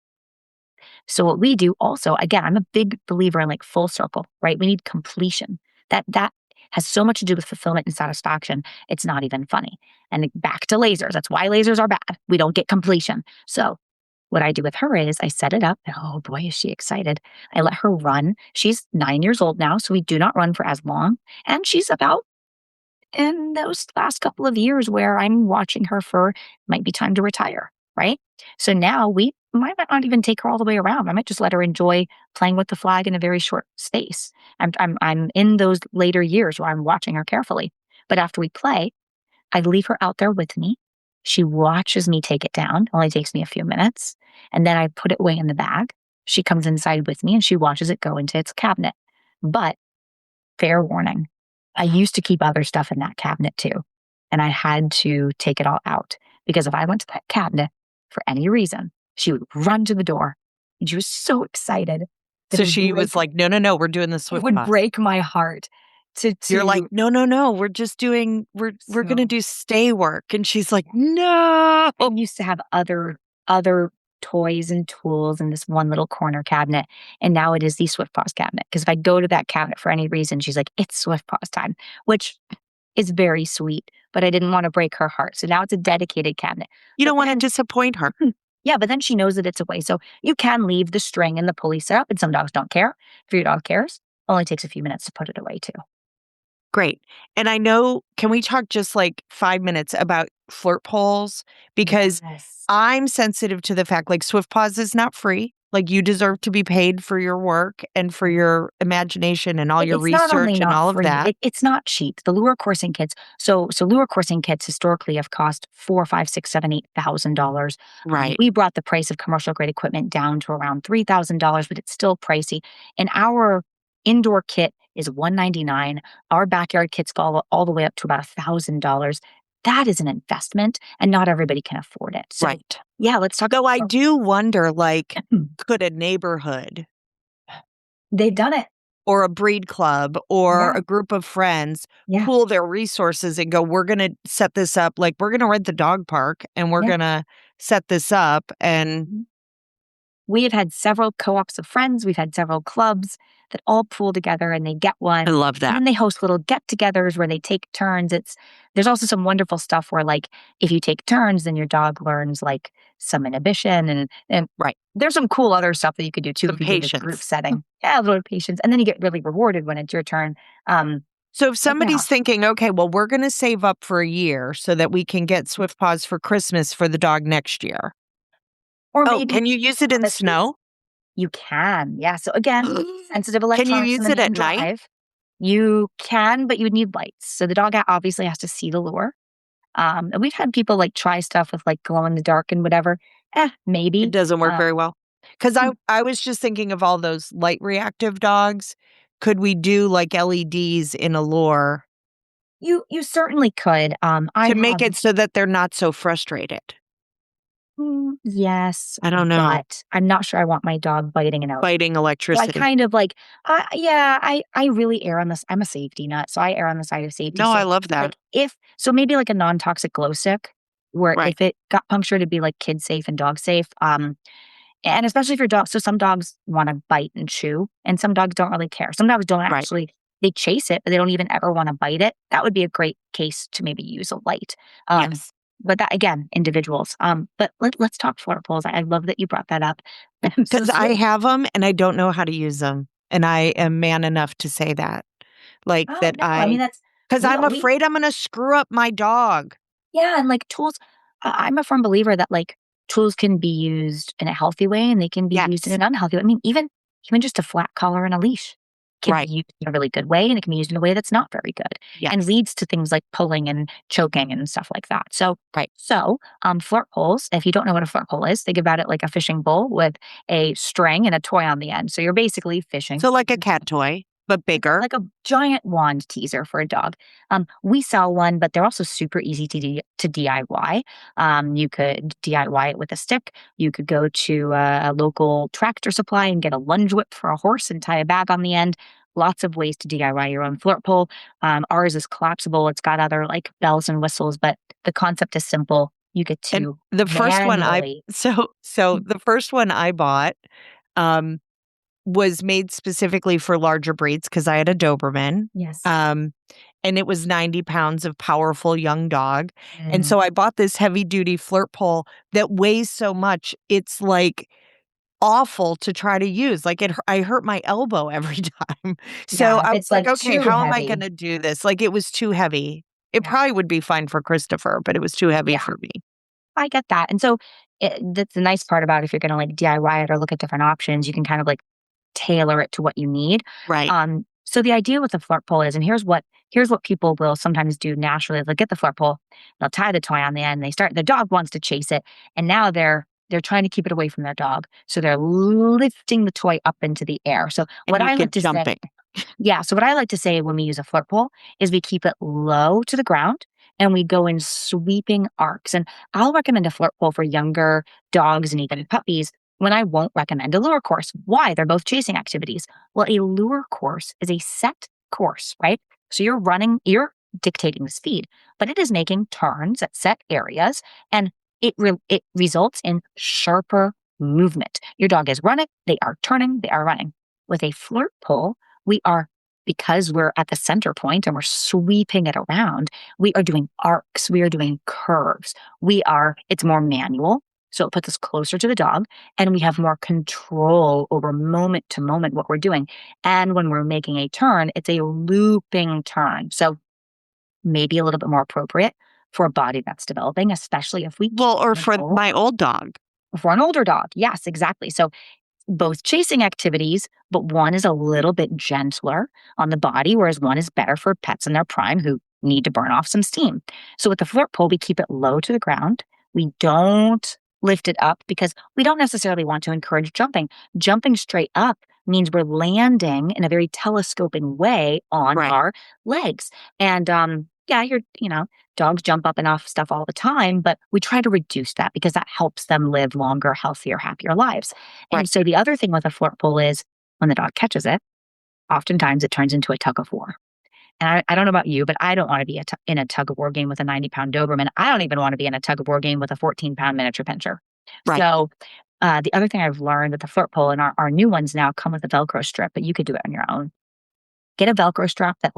So what we do also, again, I'm a big believer in like full circle, right? We need completion. That has so much to do with fulfillment and satisfaction. It's not even funny. And back to lasers. That's why lasers are bad. We don't get completion. So what I do with her is I set it up. And oh boy, is she excited. I let her run. She's 9 years old now, so we do not run for as long. And she's about in those last couple of years where I'm watching her might be time to retire, right? So now we might not even take her all the way around. I might just let her enjoy playing with the flag in a very short space. I'm in those later years where I'm watching her carefully. But after we play, I leave her out there with me. She watches me take it down. It only takes me a few minutes. And then I put it away in the bag. She comes inside with me and she watches it go into its cabinet. But fair warning, I used to keep other stuff in that cabinet too. And I had to take it all out because if I went to that cabinet for any reason, she would run to the door. And she was so excited. So she was like, no, we're doing the SwiftPaws. It would break my heart You're like, no, we're just doing, we're going to do stay work. And she's like, no. I used to have other toys and tools in this one little corner cabinet, and now it is the SwiftPaws cabinet. Because if I go to that cabinet for any reason, she's like, "It's SwiftPaws time," which is very sweet. But I didn't want to break her heart, so now it's a dedicated cabinet. You don't want to disappoint her. Yeah, but then she knows that it's away, so you can leave the string and the pulley set up. And some dogs don't care. If your dog cares, it only takes a few minutes to put it away too. Great. And I know, can we talk just like 5 minutes about flirt poles? Because I'm sensitive to the fact, like, SwiftPaws is not free. Like, you deserve to be paid for your work and for your imagination and all your research and all of that. It's not cheap. The lure coursing kits. So lure coursing kits historically have cost $4, $5, $6, $7, $8,000. Right. We brought the price of commercial grade equipment down to around $3,000, but it's still pricey. And our indoor kit is $199. Our backyard kits go all the way up to about $1,000. That is an investment, and not everybody can afford it. So, right. Yeah, let's talk. Though I do wonder, like, could a neighborhood, they've done it, or a breed club, or a group of friends pool their resources and go, we're going to set this up. Like, we're going to rent the dog park and we're going to set this up. And we have had several co-ops of friends. We've had several clubs that all pool together and they get one. I love that. And then they host little get-togethers where they take turns. There's also some wonderful stuff where, like, if you take turns, then your dog learns like some inhibition and there's some cool other stuff that you could do too. Some patience. Group setting. Yeah, a little patience. And then you get really rewarded when it's your turn. So if somebody's thinking, okay, well, we're going to save up for a year so that we can get SwiftPaws for Christmas for the dog next year. Or maybe can you use it in snow? You can. Yeah. So again, sensitive electronics. Can you use it at night? You can, but you would need lights. So the dog obviously has to see the lure. And we've had people like try stuff with like glow in the dark and whatever. Maybe. It doesn't work very well. Because I was just thinking of all those light reactive dogs. Could we do like LEDs in a lure? You certainly could. To make it so that they're not so frustrated. Yes. I don't know. But I'm not sure I want my dog biting electricity. So I kind of like, I really err on this. I'm a safety nut, so I err on the side of safety. No, so I love that. Like maybe like a non-toxic glow stick, where if it got punctured, it'd be like kid safe and dog safe. And especially if your dog, so some dogs want to bite and chew, and some dogs don't really care. Some dogs don't actually, they chase it, but they don't even ever want to bite it. That would be a great case to maybe use a light. Yes. But that, again, individuals. But let's talk flirt poles. I love that you brought that up. Because I have them and I don't know how to use them. And I am man enough to say that. Like that's because I'm afraid I'm going to screw up my dog. Yeah. And like tools, I'm a firm believer that like tools can be used in a healthy way and they can be used in an unhealthy way. I mean, even just a flat collar and a leash can be used in a really good way, and it can be used in a way that's not very good and leads to things like pulling and choking and stuff like that. So, flirt poles, if you don't know what a flirt pole is, think about it like a fishing bowl with a string and a toy on the end. So you're basically fishing. So like a cat toy, but bigger. Like a giant wand teaser for a dog. We sell one, but they're also super easy to DIY. You could DIY it with a stick. You could go to a local tractor supply and get a lunge whip for a horse and tie a bag on the end. Lots of ways to DIY your own flirt pole. Ours is collapsible. It's got other like bells and whistles, but the concept is simple. You get to and the first one the first one I bought was made specifically for larger breeds because I had a Doberman. Yes. And it was 90 pounds of powerful young dog. And so I bought this heavy duty flirt pole that weighs so much. It's like awful to try to use. Like I hurt my elbow every time. So I was like, okay, how am I going to do this? Like it was too heavy. It probably would be fine for Christopher, but it was too heavy for me. I get that. And so that's the nice part about if you're going to like DIY it or look at different options, you can kind of like tailor it to what you need. Right. So the idea with the flirt pole is, and here's what people will sometimes do naturally. They'll get the flirt pole, they'll tie the toy on the end, the dog wants to chase it, and now they're trying to keep it away from their dog. So they're lifting the toy up into the air. So what I like to say, so what I like to say when we use a flirt pole is we keep it low to the ground and we go in sweeping arcs. And I'll recommend a flirt pole for younger dogs and even puppies when I won't recommend a lure course. Why? They're both chasing activities. Well, a lure course is a set course, right? So you're dictating the speed, but it is making turns at set areas, and it results in sharper movement. Your dog is running, they are turning, they are running. With a flirt pull, we are, because we're at the center point and we're sweeping it around, we are doing arcs, we are doing curves. It's more manual. So it puts us closer to the dog, and we have more control over moment to moment what we're doing. And when we're making a turn, it's a looping turn. So maybe a little bit more appropriate for a body that's developing, especially if we Well, or for control my old dog. for an older dog. Yes, exactly. So both chasing activities, but one is a little bit gentler on the body, whereas one is better for pets in their prime who need to burn off some steam. So with the flirt pole, we keep it low to the ground. We don't lift it up because we don't necessarily want to encourage jumping. Jumping straight up means we're landing in a very telescoping way on Right. our legs. And yeah, dogs jump up and off stuff all the time, but we try to reduce that because that helps them live longer, healthier, happier lives. Right. And so the other thing with a flirt pull is when the dog catches it, oftentimes it turns into a tug of war. And I don't know about you, but I don't want to be in a tug of war game with a 90-pound Doberman. I don't even want to be in a tug of war game with a 14-pound miniature pinscher. Right. So the other thing I've learned with the flirt pole, and our new ones now come with a Velcro strip, but you could do it on your own. Get a Velcro strap that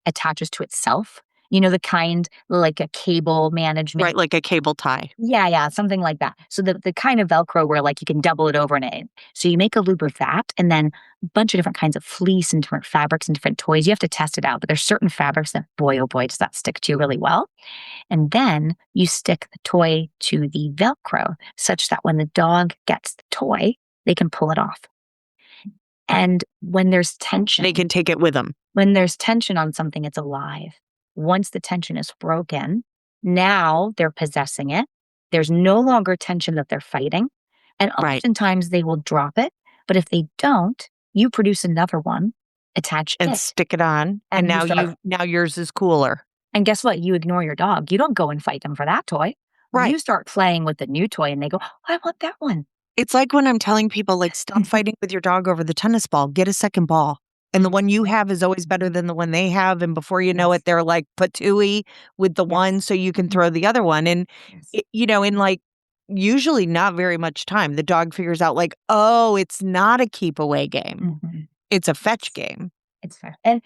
attaches to itself. You know, the kind like a cable management. Right, like a cable tie. Yeah, something like that. So the kind of Velcro where you can double it over and in. So you make a loop of that, and then a bunch of different kinds of fleece and different fabrics and different toys. You have to test it out, but there's certain fabrics that, boy, oh boy, does that stick to really well. And then you stick the toy to the Velcro such that when the dog gets the toy, they can pull it off. And when there's tension, they can take it with them. When there's tension on something, it's alive. Once the tension is broken, now they're possessing it. There's no longer tension that they're fighting. And oftentimes they will drop it. But if they don't, you produce another one, attach and it, stick it on. And now yours is cooler. And guess what? You ignore your dog. You don't go and fight them for that toy. Right. You start playing with the new toy and they go, I want that one. It's like when I'm telling people, stop fighting with your dog over the tennis ball. Get a second ball. And the one you have is always better than the one they have. And before you know it, they're like patooey with the one so you can throw the other one. And, in usually not very much time, the dog figures out oh, it's not a keep away game. Mm-hmm. It's a fetch game. It's fair. And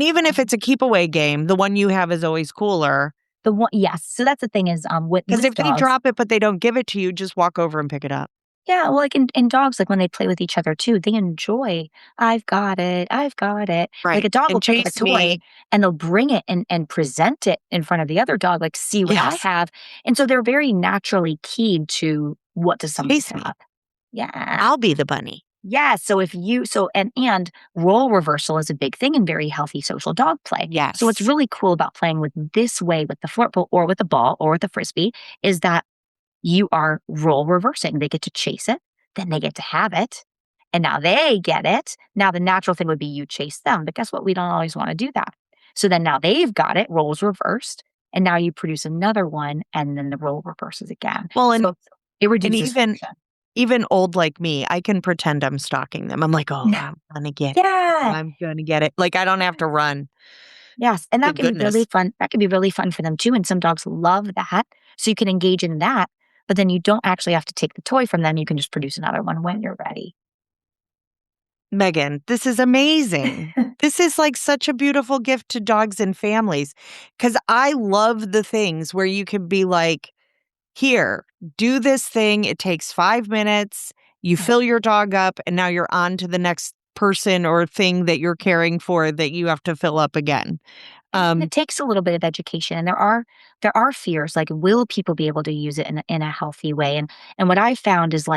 even if it's a keep away game, the one you have is always cooler. The one, yes. So that's the thing is because if they drop it but they don't give it to you, just walk over and pick it up. Yeah, well, in dogs, when they play with each other too, they enjoy, I've got it. Right. Like a dog will take a toy and they'll bring it and present it in front of the other dog, see what I have. And so they're very naturally keyed to what does somebody have. Yeah. I'll be the bunny. Yeah. So and role reversal is a big thing in very healthy social dog play. Yes. So what's really cool about playing with this way with the flirt pull or with the ball or with the frisbee is that you are role reversing. They get to chase it, then they get to have it, and now they get it. Now the natural thing would be you chase them, but guess what? We don't always want to do that. So then now they've got it, roles reversed, and now you produce another one, and then the role reverses again. Well, and so it reduces even old like me, I can pretend I'm stalking them. I'm like, oh, I'm gonna get it. I'm gonna get it. I don't have to run. Yes, and that can be really fun. That can be really fun for them too. And some dogs love that, so you can engage in that. But then you don't actually have to take the toy from them. You can just produce another one when you're ready. Meghan, this is amazing. This is such a beautiful gift to dogs and families because I love the things where you can be here, do this thing. It takes 5 minutes. You fill your dog up and now you're on to the next person or thing that you're caring for that you have to fill up again. It takes a little bit of education, and there are fears will people be able to use it in a healthy way? And what I found is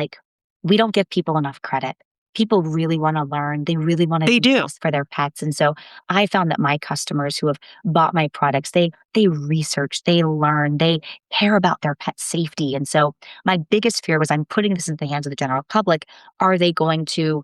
we don't give people enough credit. People really want to learn. They really want to do this for their pets. And so I found that my customers who have bought my products, they research, they learn, they care about their pet safety. And so my biggest fear was I'm putting this in the hands of the general public. Are they going to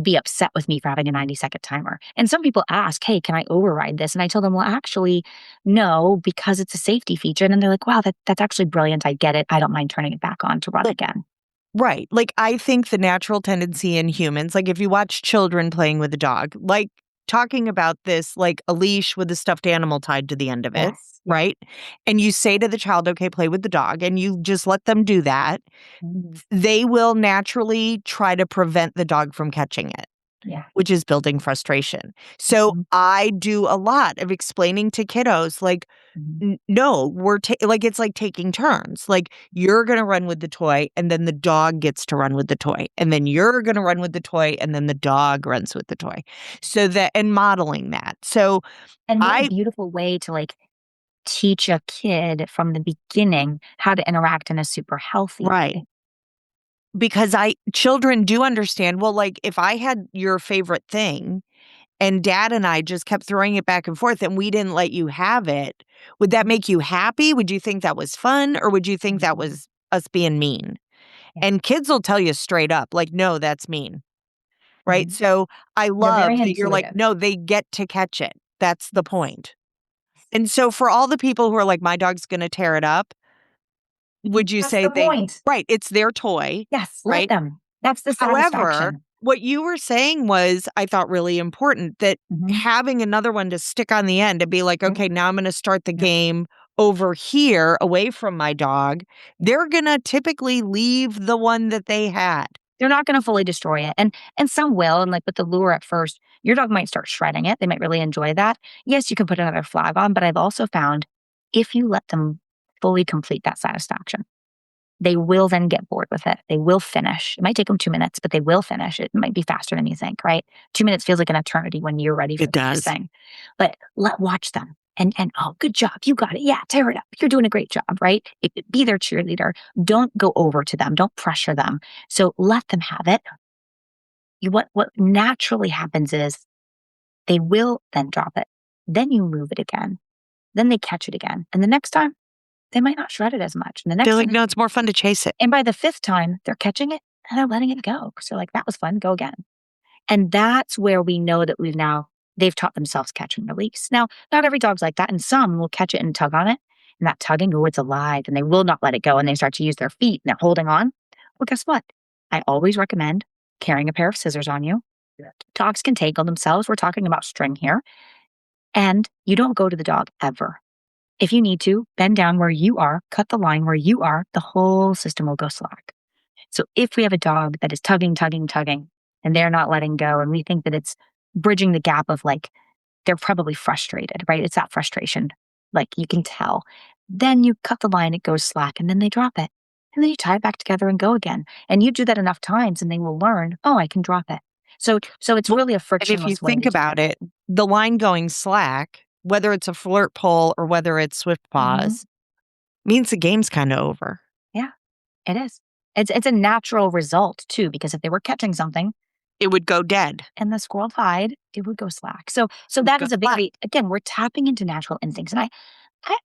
be upset with me for having a 90-second timer? And some people ask, hey, can I override this? And I tell them, well, actually, no, because it's a safety feature. And then they're like, wow, that's actually brilliant. I get it. I don't mind turning it back on to run again. Right. I think the natural tendency in humans, if you watch children playing with a dog, talking about this like a leash with a stuffed animal tied to the end of it, Yes. right? And you say to the child, okay, play with the dog, and you just let them do that, they will naturally try to prevent the dog from catching it. Yeah. Which is building frustration. So I do a lot of explaining to kiddos, like, no, like, it's like taking turns. Like, you're going to run with the toy, and then the dog gets to run with the toy. And then you're going to run with the toy, and then the dog runs with the toy. So that, and modeling that. So And what a beautiful way to like teach a kid from the beginning how to interact in a super healthy way. Because children do understand, well, like, if I had your favorite thing and dad and I just kept throwing it back and forth and we didn't let you have it, would that make you happy? Would you think that was fun? Or would you think that was us being mean? And kids will tell you straight up, like, no, that's mean. Right? So I They're very love that you're like, intuitive. no, they get to catch it. That's the point. And so for all the people who are like, my dog's going to tear it up, would you That's say the point. right, it's their toy. Yes, let Right? them. That's the However, satisfaction. what you were saying was, I thought, really important, that having another one to stick on the end and be like, okay, now I'm going to start the game over here away from my dog. They're going to typically leave the one that they had. They're not going to fully destroy it. And some will. And like with the lure at first, your dog might start shredding it. They might really enjoy that. Yes, you can put another flag on, but I've also found if you let them fully complete that satisfaction, they will then get bored with it. They will finish. It might take them 2 minutes, but they will finish. It might be faster than you think, right? 2 minutes feels like an eternity when you're ready for the next thing. But watch them. And oh, good job. You got it. Yeah, tear it up. You're doing a great job, right? Be their cheerleader. Don't go over to them. Don't pressure them. So let them have it. What naturally happens is they will then drop it. Then you move it again. Then they catch it again. And the next time, they might not shred it as much. And the next They're like, time, no, it's more fun to chase it. and by the 5th time, they're catching it and they're letting it go. So like, that was fun. Go again. And that's where we know that they've taught themselves catch and release. Now, not every dog's like that. And some will catch it and tug on it. And that tugging, oh, it's alive. And they will not let it go. And they start to use their feet and they're holding on. Well, guess what? I always recommend carrying a pair of scissors on you. Dogs can tangle themselves. We're talking about string here. And you don't go to the dog ever. If you need to, bend down where you are, cut the line where you are, the whole system will go slack. So if we have a dog that is tugging, and they're not letting go, and we think that it's bridging the gap of like, they're probably frustrated, right? It's that frustration. Like you can tell. Then you cut the line, it goes slack, and then they drop it. And then you tie it back together and go again. And you do that enough times and they will learn, oh, I can drop it. So it's really a frictionless way. If you think about it, the line going slack, whether it's a flirt pole or whether it's SwiftPaws, means the game's kind of over. Yeah, it is. It's a natural result too, because if they were catching something, it would go dead. And the squirrel hide, it would go slack. So that is a very, again, we're tapping into natural instincts. And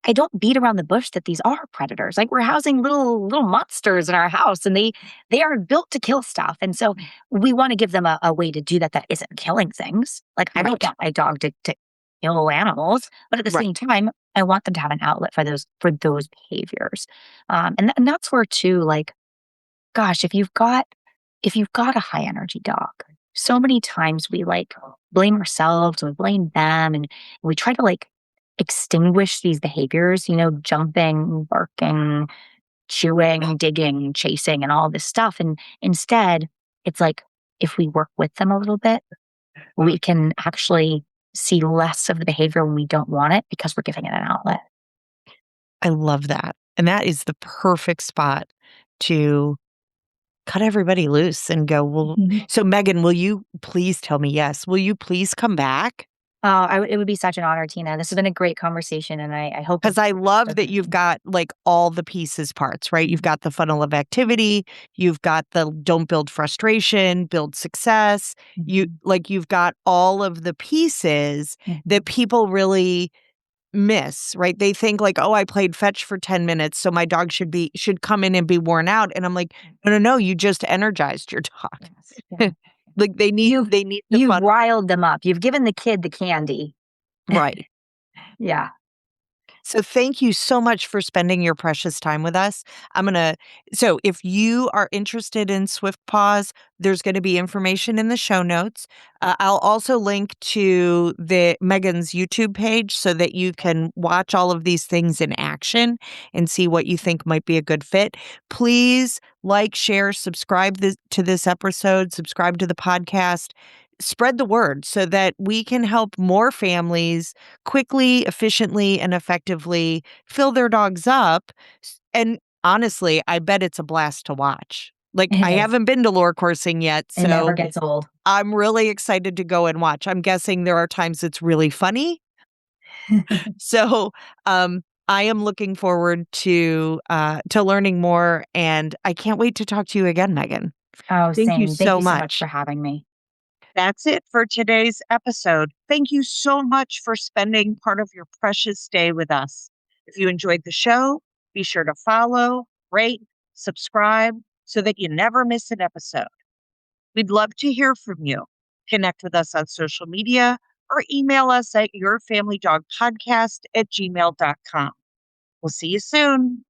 I don't beat around the bush that these are predators. Like we're housing little monsters in our house and they are built to kill stuff. And so we want to give them a way to do that isn't killing things. Like I don't want my dog to kill animals, but at the same time, I want them to have an outlet for those behaviors. And that's where too, like, gosh, if you've got a high energy dog, so many times we like blame ourselves and we blame them and we try to like extinguish these behaviors, jumping, barking, chewing, digging, chasing, and all this stuff. And instead, it's like if we work with them a little bit, we can actually see less of the behavior when we don't want it because we're giving it an outlet. I love that. And that is the perfect spot to cut everybody loose and go, well, so Meghan, will you please tell me yes? Will you please come back? It would be such an honor, Tina. This has been a great conversation, and I hope... Because I love that you've got, like, all the pieces parts, right? You've got the funnel of activity. You've got the don't build frustration, build success. You've got all of the pieces that people really miss, right? They think like, oh, I played fetch for 10 minutes, so my dog should come in and be worn out. And I'm like, no, you just energized your dog. Yes. Like you've riled them up. You've given the kid the candy. Right. Yeah. So thank you so much for spending your precious time with us. So if you are interested in SwiftPaws, there's going to be information in the show notes. I'll also link to the Megan's YouTube page so that you can watch all of these things in action and see what you think might be a good fit. Please like, share, subscribe to this episode, subscribe to the podcast. Spread the word so that we can help more families quickly, efficiently, and effectively fill their dogs up. And honestly, I bet it's a blast to watch. Like, It I is. haven't been to lore coursing yet, It never so gets old. I'm really excited to go and watch. I'm guessing there are times it's really funny. So, I am looking forward to learning more, and I can't wait to talk to you again, Megan. Oh, Thank you same. Thank so you so much much. for having me. That's it for today's episode. Thank you so much for spending part of your precious day with us. If you enjoyed the show, be sure to follow, rate, subscribe so that you never miss an episode. We'd love to hear from you. Connect with us on social media or email us at yourfamilydogpodcast@gmail.com. We'll see you soon.